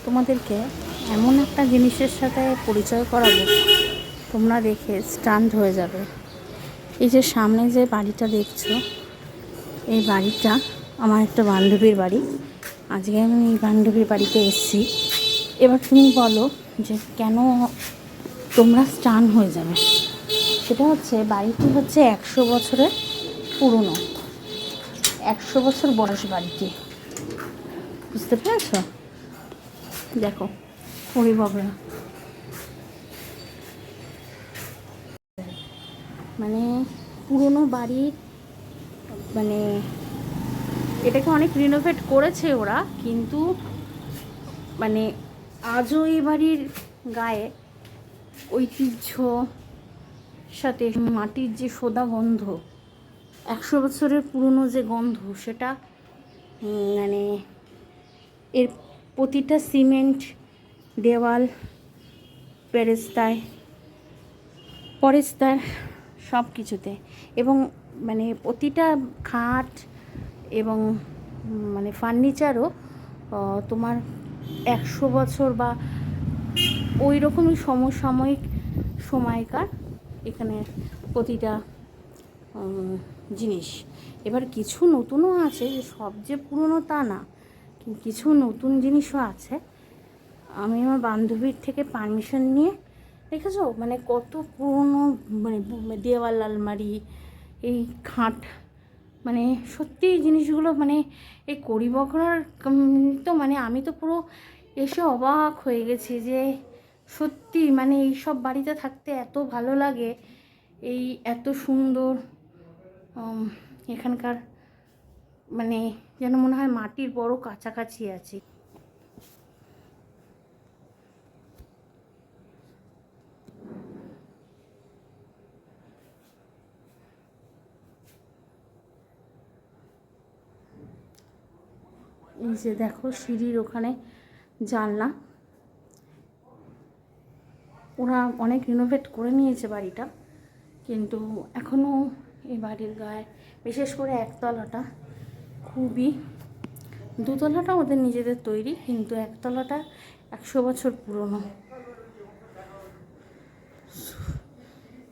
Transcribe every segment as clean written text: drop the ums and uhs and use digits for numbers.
তোমাদেরকে এমন একটা জিনিসের সাথে পরিচয় করাবো, তোমরা দেখে স্টান্ট হয়ে যাবে। এই যে সামনে যে বাড়িটা দেখছো, এই বাড়িটা আমার একটা বান্ধবীর বাড়ি। আজকে আমি এই বান্ধবীর বাড়িতে এসেছি। এবার তুমি বলো যে কেন তোমরা স্টান হয়ে যাবে। সেটা হচ্ছে, বাড়িটি হচ্ছে 100 বছরের পুরনো, 100 বছর বয়স বাড়িটি। বুঝতে পেরেছ? দেখো হরিবাবরা, মানে পুরনো বাড়ির, মানে এটাকে অনেক রিনোভেট করেছে ওরা, কিন্তু মানে আজও এই বাড়ির গায়ে ঐতিহ্য সাথে মাটির যে সোদা গন্ধ, 100 বছরের পুরনো যে গন্ধ, সেটা মানে এর প্রতিটা সিমেন্ট, দেওয়াল, পরেস্তার সব কিছুতে, এবং মানে প্রতিটা খাট এবং মানে ফার্নিচারও তোমার 100 বছর বা ওই রকমই সমসাময়িক সময়কার এখানে প্রতিটা জিনিস। এবার কিছু নতুনও আছে, যে সব যে পুরনো তা না, কিছু নতুন জিনিসও আছে। আমি আমার বান্ধবীর থেকে পারমিশন নিয়ে, দেখেছো মানে কত পুরনো, মানে দেওয়াল, আলমারি, এই খাট, মানে সত্যি এই জিনিসগুলো, মানে এই কড়িবকরার তো মানে আমি তো পুরো এসে অবাক হয়ে গেছি যে সত্যি মানে এই সব বাড়িতে থাকতে এত ভালো লাগে। এই এত সুন্দর এখানকার, মানে যেন মনে হয় মাটির বড় কাছাকাছি আছি। এই যে দেখো সিঁড়ির ওখানে জানলা, ওরা অনেক রিনোভেট করে নিয়েছে বাড়িটা, কিন্তু এখনও এই বাড়ির গায়ে, বিশেষ করে একতলাটা খুবই, দুতলাটা ওদের নিজেদের তৈরি, কিন্তু একতলাটা 100 বছর পুরনো।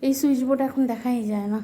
এই সুইচ বোর্ড এখন দেখাই যায় না।